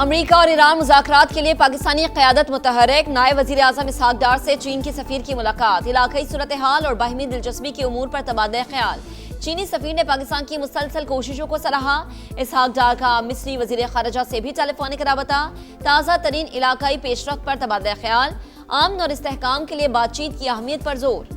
America और Iran मुज़ाकरात के लिए पाकिस्तानी क़यादत मुतहर्रिक। नायब वज़ीर आज़म इसहाक डार से चीन की सफ़ीर की मुलाकात। इलाक़ाई सूरत हाल और बाहिमी दिलचस्पी के उमूर पर तबादला ख्याल। चीनी सफ़ीर ने पाकिस्तान की मुसलसल कोशिशों को सराहा। इसहाक डार का मिस्री वज़ीर ख़ारिजा से भी टेलीफोनिक राबता। ताज़ा तरीन इलाक़ाई पेशरफ्त पर तबादला ख्याल। अमन और इस्तेहकाम के लिए बातचीत की अहमियत पर जोर।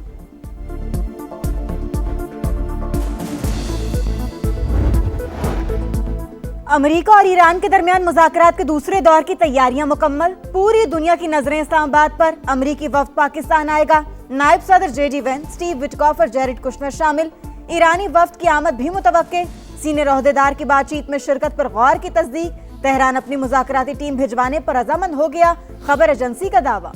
अमेरिका और ईरान के दरमियान मुज़ाकरात के दूसरे दौर की तैयारियां मुकम्मल। पूरी दुनिया की नजरें इस्लामाबाद पर। अमेरिकी वफ्द पाकिस्तान आएगा। नायब सदर JD वेंस, स्टीव विटकॉफ और जेरेड कुशनर शामिल। ईरानी वफ्द की आमद भी मुतवक्के। सीनियर ओहदेदार की बातचीत में शिरकत पर गौर की तस्दीक। तेहरान अपनी मुज़ाकराती टीम भिजवाने पर रजामंद हो गया, खबर एजेंसी का दावा।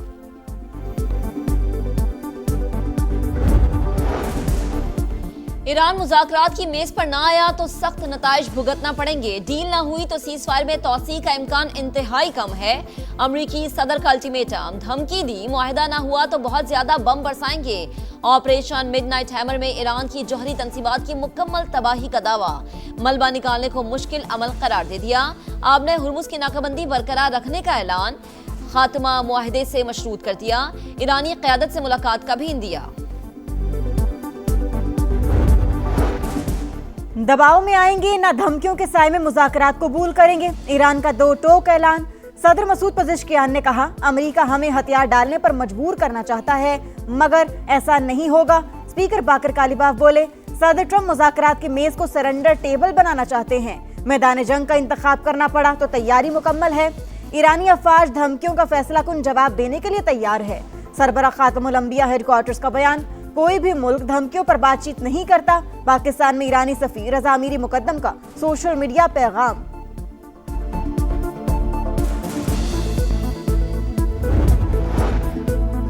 ईरान मुज़ाकरात की मेज पर ना आया तो सख्त नताइज भुगतना पड़ेंगे। डील ना हुई तो सीज फायर में तोसी का इम्कान इंतहाई कम है। अमरीकी सदर का अल्टीमेटम, धमकी दी मुआहिदा ना हुआ तो बहुत ज्यादा बम बरसाएंगे। ऑपरेशन मिडनाइट हैमर में ईरान की जौहरी तंसीबात की मुकम्मल तबाही का दावा। मलबा निकालने को मुश्किल अमल करार दे दिया। आपने हुर्मुज की नाकाबंदी बरकरार रखने का ऐलान। खात्मा मुआहिदे से मशरूत कर दिया। ईरानी क़यादत से मुलाकात का भी इंदिया। दबाव में आएंगे ना धमकियों के साए में मुज़ाकरात कबूल करेंगे। ईरान का दो टोक ऐलान। सदर मसूद पज़ेश्कियान ने कहा, अमेरिका हमें हथियार डालने पर मजबूर करना चाहता है मगर ऐसा नहीं होगा। स्पीकर बाकर कालिबाफ बोले, सदर ट्रंप मुज़ाकरात के मेज को सरेंडर टेबल बनाना चाहते हैं। मैदान जंग का इंतखाब करना पड़ा तो तैयारी मुकम्मल है। ईरानी अफवाज धमकियों का फैसला कुन जवाब देने के लिए तैयार है। सरबराह खातमुल अंबिया हेडक्वार्टर्स का बयान, कोई भी मुल्क धमकियों पर बातचीत नहीं करता। पाकिस्तान में ईरानी सफीर रज़ा अमीरी मुकद्दम का सोशल मीडिया पैगाम।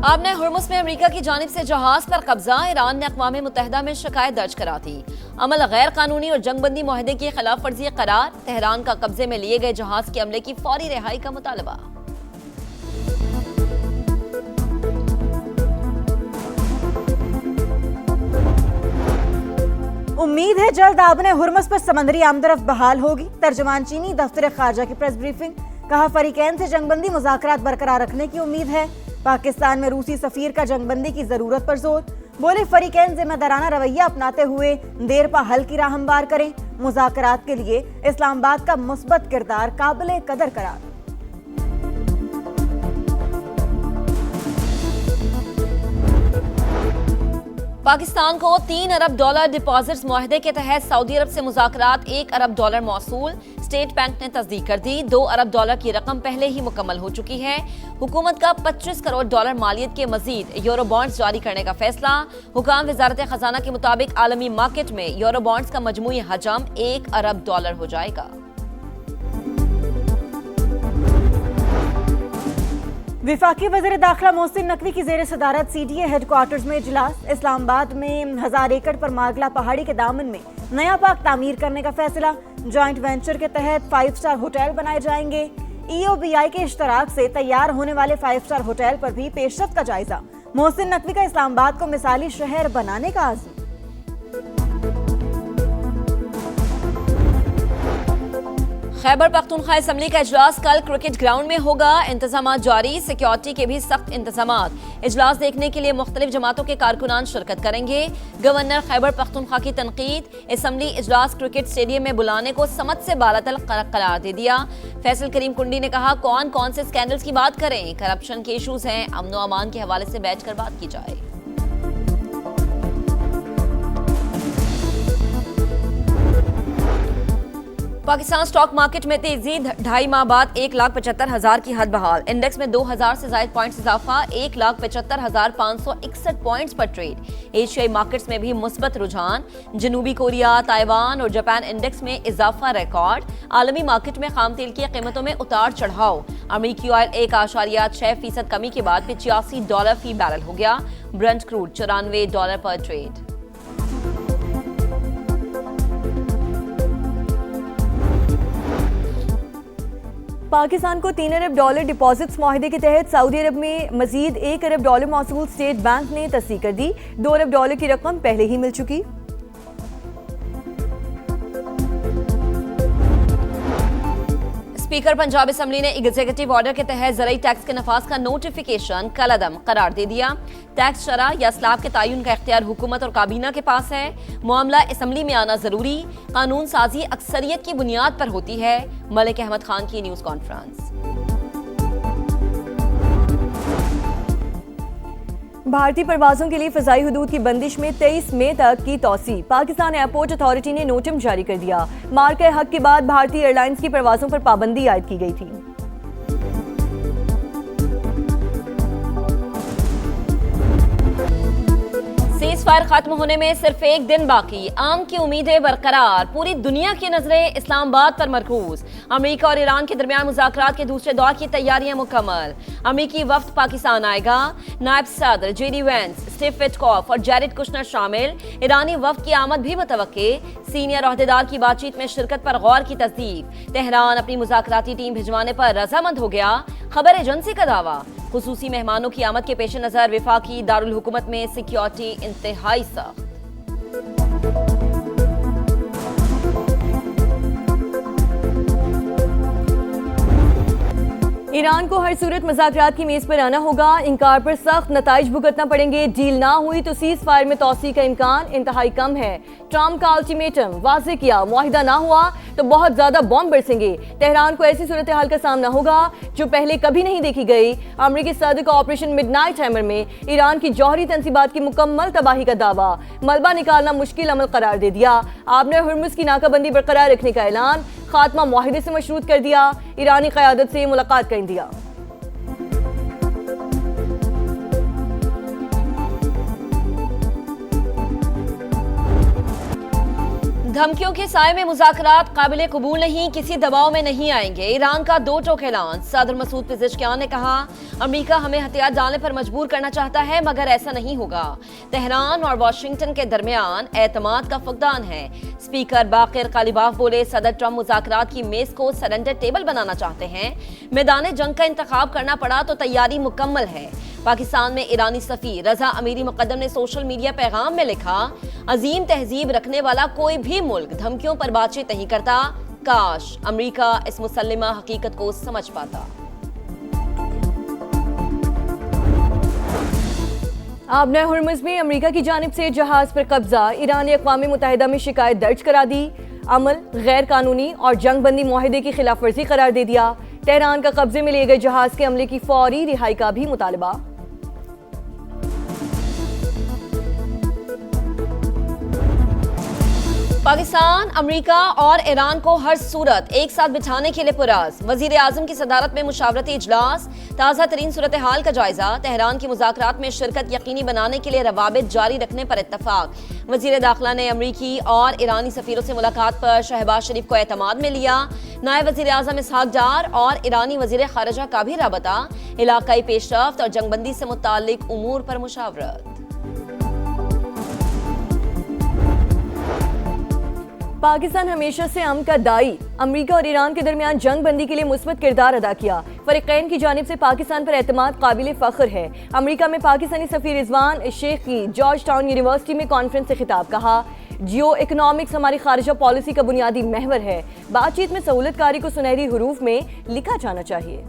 आपने हुर्मुज में अमेरिका की जानिब से जहाज पर कब्जा। ईरान ने अक़वाम मुत्तहिदा में शिकायत दर्ज करा थी। अमल गैर कानूनी और जंगबंदी मुआहदे की खिलाफ वर्जी करार। तेहरान का कब्जे में लिए गए जहाज के अमले की फौरी रिहाई का मुतालबा। उम्मीद है जल्द आपने हुर्मुज पर समंदरी आमदरफ्त बहाल होगी। तर्जमान चीनी दफ्तर खारजा की प्रेस ब्रीफिंग। कहा, फरीकैन से जंगबंदी मुज़ाकरात बरकरार रखने की उम्मीद है। पाकिस्तान में रूसी सफीर का जंगबंदी की जरूरत पर जोर। बोले, फरीकैन जिम्मेदाराना रवैया अपनाते हुए देर पा हल की राह हमवार करें। मुज़ाकरात के लिए इस्लामाबाद का मुस्बत किरदार काबिल कदर करार। पाकिस्तान को $3 अरब डिपॉजिट्स मुआहदे के तहत सऊदी अरब से मुज़ाकरात $1 अरब मौसूल। स्टेट बैंक ने तस्दीक कर दी। $2 अरब की रकम पहले ही मुकम्मल हो चुकी है। हुकूमत का $25 करोड़ मालियत के मजीद यूरो बॉन्ड्स जारी करने का फैसला। हुकाम वजारत खजाना के मुताबिक आलमी मार्केट में यूरो बॉन्ड्स का मजमूई हजम $1 अरब हो जाएगा। विफाकी वज़ीर दाखिला मोहसिन नकवी की जेर सदारत CDA हेडक्वार्टर्स में इजलास। इस्लामाबाद में 1000 एकड़ पर मागला पहाड़ी के दामन में नया पार्क तामीर करने का फैसला। जॉइंट वेंचर के तहत 5 स्टार होटल बनाए जाएंगे। EOBI के इश्तराक से तैयार होने वाले 5 स्टार होटल पर भी पेशरफ्त का जायजा। मोहसिन नकवी का इस्लामाबाद को मिसाली शहर बनाने का आज़म। खैबर पख्तूनख्वा असम्बली का इजलास कल क्रिकेट ग्राउंड में होगा। इंतजामात जारी। सिक्योरिटी के भी सख्त इंतजामात। इजलास देखने के लिए मुख्तलिफ जमातों के कारकुनान शिरकत करेंगे। गवर्नर खैबर पख्तूनख्वा की तनकीद। असम्बली इजलास क्रिकेट स्टेडियम में बुलाने को समझ से बालातर करार दे दिया। फैसल करीम कुंडी ने कहा, कौन कौन से स्कैंडल्स की बात करें, करप्शन के इशूज हैं, अमन व अमान के हवाले से बैठकर बात की जाए। पाकिस्तान स्टॉक मार्केट में तेजी। 2.5 माह बाद 1,75,000 की हद बहाल। इंडेक्स में 2000 से ज्यादा पॉइंट्स इजाफा। 1,75,561 पॉइंट्स पर ट्रेड। एशियाई मार्केट्स में भी मुस्बत रुझान। जनूबी कोरिया, ताइवान और जापान इंडेक्स में इजाफा रिकॉर्ड। आलमी मार्केट में खाम तेल की कीमतों में उतार चढ़ाव। अमरीकी ऑयल 1.6% कमी के बाद $85 फी बैरल हो गया। ब्रेंट क्रूड $94 पर ट्रेड। पाकिस्तान को $3 अरब डिपॉजिट्स मुआहदे के तहत सऊदी अरब में मजीद $1 अरब मौसूल स्टेट बैंक ने तस्दीक कर दी। $2 अरब की रकम पहले ही मिल चुकी। स्पीकर पंजाब असम्बली ने एग्जीक्यूटिव ऑर्डर के तहत ज़राई टैक्स के नफाज का नोटिफिकेशन कलअदम करार दे दिया। टैक्स शरह या स्लैब के तयन का इख्तियार हुकूमत और काबीना के पास है। मामला असम्बली में आना जरूरी, कानून साजी अक्सरियत की बुनियाद पर होती है। मलिक अहमद खान की न्यूज कॉन्फ्रेंस। भारतीय परवाजों के लिए फ़ज़ाई हुदूद की बंदिश में 23 मई तक की तौसी। पाकिस्तान एयरपोर्ट अथॉरिटी ने नोटिस जारी कर दिया। मार्के हक के बाद भारतीय एयरलाइंस की परवाजों पर पाबंदी आयद की गई थी। सीज़फायर खत्म होने में सिर्फ एक दिन बाकी, आम की उम्मीदें बरकरार, पूरी दुनिया की नजरें इस्लामाबाद पर मरकूज। अमेरिका और ईरान के दरमियान मुज़ाकरात के दूसरे दौर की तैयारियां मुकम्मल। अमेरिकी वफ्द पाकिस्तान आएगा। नायब सदर JD वेंस, स्टीव विटकॉफ और जैरेड कुशनर शामिल। ईरानी वफ्द की आमद भी मुतवक्के। सीनियर ओहदेदार की बातचीत में शिरकत पर गौर की तस्दीक। तेहरान अपनी मुज़ाकराती टीम भिजवाने पर रजामंद हो गया, खबर एजेंसी का दावा। खुसूसी मेहमानों की आमद के पेश नजर विफाकी दारुल हुकूमत में सिक्योरिटी इंतहाई सख्त। ईरान को हर सूरत मुज़ाकरात की मेज पर आना होगा, इनकार पर सख्त नताइज भुगतना पड़ेंगे। डील ना हुई तो सीज़ फायर में तौसी का इम्कान इंतहाई कम है। ट्रंप का अल्टीमेटम वाज़ेह किया, मुआहिदा ना हुआ तो बहुत ज्यादा बॉम्ब बरसेंगे। तेहरान को ऐसी सूरत हाल का सामना होगा जो पहले कभी नहीं देखी गई। अमरीकी सदर का ऑपरेशन मिडनाइट हैमर में ईरान की जौहरी तंसीबात की मुकम्मल तबाही का दावा। मलबा निकालना मुश्किल अमल करार दे दिया। आपने हुर्मुज़ की नाकाबंदी बरकरार रखने का ऐलान, खात्मा मुआहिदे से मशरूत कर दिया। ईरानी क़यादत से मुलाकात कर दिया। धमकियों के साए में मुज़ाकरात काबिले कबूल नहीं, किसी दबाव में नहीं आएंगे। ईरान का दो टोक ऐलान। सदर मसूद पेज़ेश्कियान ने कहा, अमेरिका हमें हथियार डालने पर मजबूर करना चाहता है मगर ऐसा नहीं होगा। तेहरान और वाशिंगटन के दरमियान एतमाद का फुकदान है। स्पीकर बाकिर कालिबाफ बोले, सदर ट्रंप मुज़ाकरात की मेज को सरेंडर टेबल बनाना चाहते हैं। मैदान जंग का इंतखाब करना पड़ा तो तैयारी मुकम्मल है। पाकिस्तान में ईरानी सफ़ीर रजा अमीरी मुकद्दम ने सोशल मीडिया पैगाम में लिखा, अजीम तहजीब रखने वाला कोई भी मुल्क धमकियों पर बातचीत नहीं करता। काश अमेरिका इस मुसल्लिमा हकीकत को समझ पाता। आपने हुर्मुज़ में अमेरिका की जानिब से जहाज पर कब्जा। ईरान ने अक़वाम मुत्तहिदा में शिकायत दर्ज करा दी। अमल गैर कानूनी और जंगबंदी मुआहिदे की खिलाफ वर्जी करार दे दिया। तेहरान का कब्जे में लिए गए जहाज के अमले की फौरी रिहाई का भी मुतालबा। पाकिस्तान, अमेरिका और ईरान को हर सूरत एक साथ बिठाने के लिए पुराज। वजीर आजम की सदारत में मुशावरती इजलास, ताज़ा तरीन सूरत हाल का जायजा। तेहरान की मुज़ाकरात में शिरकत यकीनी बनाने के लिए रवाबित जारी रखने पर इत्तफाक। वजीर दाखिला ने अमरीकी और ईरानी सफ़ीरों से मुलाकात पर शहबाज शरीफ को एतमाद में लिया। नायब वजीर आजम इसहाक डार और ईरानी वजीर खारजा का भी राबता। इलाकाई पेशरफ्त और जंगबंदी से मुताल्लिक उमूर पर मुशावरत। पाकिस्तान हमेशा से अमन का दाई। अमेरिका और ईरान के दरमियान जंग बंदी के लिए मुस्बत किरदार अदा किया। फरीकैन की जानिब से पाकिस्तान पर एतमाद काबिल फ़ख्र है। अमेरिका में पाकिस्तानी सफ़ीर रिजवान शेख की जॉर्ज टाउन यूनिवर्सिटी में कॉन्फ्रेंस से खिताब, कहा, जियो इकोनॉमिक्स हमारी खारिजा पॉलिसी का बुनियादी महवर है। बातचीत में सहूलतकारी को सुनहरी हरूफ में लिखा जाना चाहिए।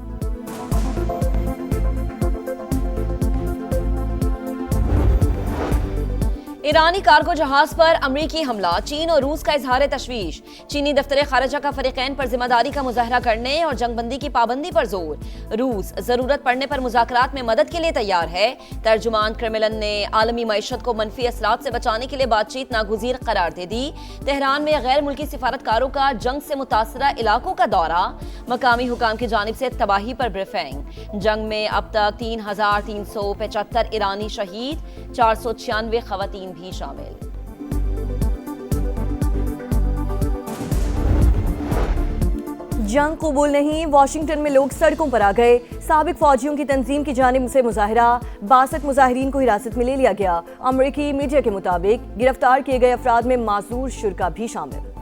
ईरानी कार्गो जहाज पर अमरीकी हमला, चीन और रूस का इजहार तशवीश। चीनी दफ्तर खारजा का फरीकैन पर जिम्मेदारी का मुजाहरा करने और जंगबंदी की पाबंदी पर जोर। रूस जरूरत पड़ने पर मुज़ाकरात में मदद के लिए तैयार है। तर्जुमान क्रेमलिन ने आलमी मईशत को मनफी असरात से बचाने के लिए बातचीत नागुज़ीर करार दे दी। तेहरान में गैर मुल्की सिफारतकारों का जंग से मुतासरा इलाकों का दौरा। मकामी हुकाम की जानिब से तबाही पर ब्रीफिंग। जंग में अब तक 3,375 ईरानी शहीद, 496 खवातीन भी शामिल। जंग कबूल नहीं, वाशिंगटन में लोग सड़कों पर आ गए। साबिक फौजियों की तंजीम की जानिब से मुजाहरा, 62 मुजाहिरीन को हिरासत में ले लिया गया। अमरीकी मीडिया के मुताबिक गिरफ्तार किए गए अफराद में माजूर शुरा भी शामिल।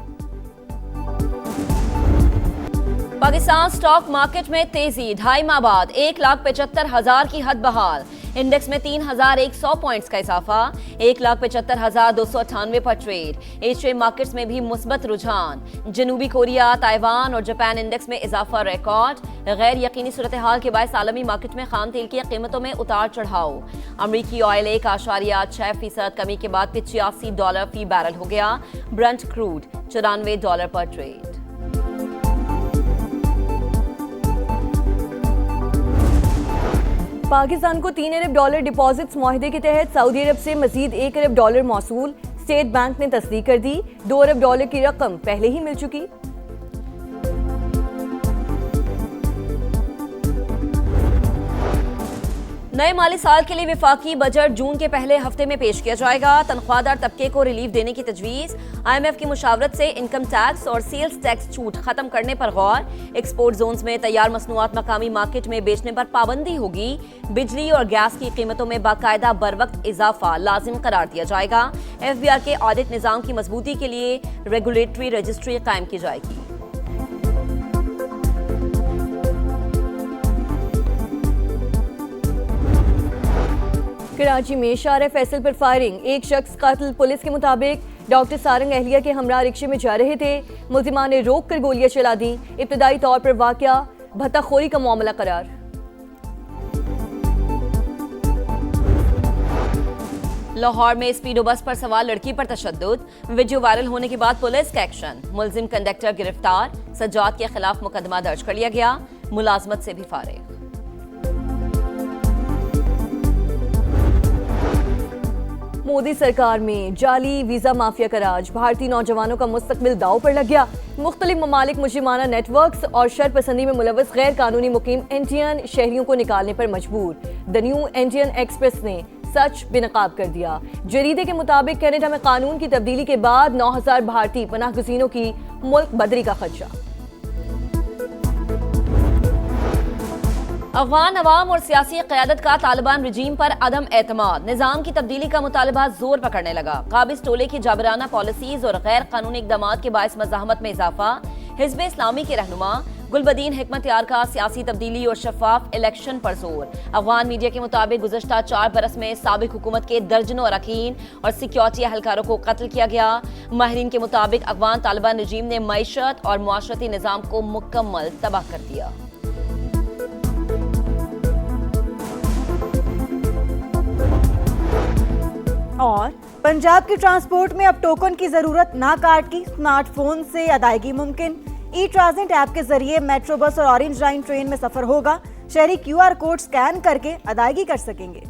पाकिस्तान स्टॉक मार्केट में तेजी, 2.5 माह बाद 1,75,000 की हद बहाल। इंडेक्स में 3,100 पॉइंट्स का इजाफा, 1,75,298 पर ट्रेड। एशियाई मार्केट्स में भी मुस्बत रुझान, जनूबी कोरिया, ताइवान और जापान इंडेक्स में इजाफा रिकॉर्ड। गैर यकीनी सूरत हाल के बायस आलमी मार्केट में खाम तेल की कीमतों में उतार चढ़ाव। अमरीकी ऑयल 1.6% कमी के बाद $85 फी बैरल हो गया। ब्रंट क्रूड $94 पर ट्रेड। पाकिस्तान को $3 अरब डिपॉजिट्स मुआहदे के तहत सऊदी अरब से मजीद $1 अरब मौसूल। स्टेट बैंक ने तस्दीक कर दी। $2 अरब की रकम पहले ही मिल चुकी। नए माली साल के लिए विफाकी बजट जून के पहले हफ्ते में पेश किया जाएगा। तनख्वाहदार तबके को रिलीफ देने की तजवीज। IMF की मुशावरत से इनकम टैक्स और सेल्स टैक्स छूट खत्म करने पर गौर। एक्सपोर्ट जोन्स में तैयार मसनूआत मकामी मार्केट में बेचने पर पाबंदी होगी। बिजली और गैस की कीमतों में बाकायदा बरवक्त इजाफा लाजिम करार दिया जाएगा। FBR के ऑडिट निजाम की मजबूती के लिए रेगुलेटरी रजिस्ट्री कायम की जाएगी। कराची में शारा फैसल पर फायरिंग, एक शख्स कातिल। पुलिस के मुताबिक डॉक्टर सारंग अहलिया के हमरा रिक्शे में जा रहे थे। मुल्जिमान ने रोक कर गोलियां चला दी। इब्तदाई तौर पर वाकया भत्ताखोरी का मामला करार। लाहौर में स्पीडो बस पर सवार लड़की पर तशद्दुद, वीडियो वायरल होने के बाद पुलिस का एक्शन। मुलजिम कंडक्टर गिरफ्तार, सज्जाद के खिलाफ मुकदमा दर्ज कर लिया गया। मुलाजमत से भी फारिग। मोदी सरकार में जाली वीजा माफिया का राज, भारतीय नौजवानों का मुस्तकबिल दांव पर लग गया। मुख्तलिफ ममालिक मुजरिमाना नेटवर्क्स और शरपसंदी में मुलव्वस गैर कानूनी मुकीम इंडियन शहरियों को निकालने पर मजबूर। द न्यू इंडियन एक्सप्रेस ने सच बेनकाब कर दिया। जरीदे के मुताबिक कनाडा में कानून की तब्दीली के बाद 9,000 भारतीय पनाह गुज़ीनों की मुल्क बदरी का खदशा। अफगान अवाम और सियासी क़यादत का तालिबान रजीम पर अदम एतमाद, निज़ाम की तब्दीली का मुतालबा जोर पकड़ने लगा। काबिज टोले की जाबराना पॉलिसीज और गैर कानूनी इक़दामात के बायस मज़ाहमत में इजाफा। हिज़्ब इस्लामी के रहनुमा गुलबदीन हिकमत यार का सियासी तब्दीली और शफाफ इलेक्शन पर जोर। अफगान मीडिया के मुताबिक गुज़श्ता 4 बरस में साबिक हुकूमत के दर्जनों अरकान और सिक्योरिटी एहलकारों को कत्ल किया गया। माहिरीन के मुताबिक अफगान तालिबान रजीम ने मईशत और मुआशरती निज़ाम को मुकम्मल तबाह कर दिया। और पंजाब की ट्रांसपोर्ट में अब टोकन की जरूरत ना कार्ड की, स्मार्टफोन से अदायगी मुमकिन। ई ट्रांजिट ऐप के जरिए मेट्रो बस और ऑरेंज लाइन ट्रेन में सफर होगा। शहरी QR कोड स्कैन करके अदायगी कर सकेंगे।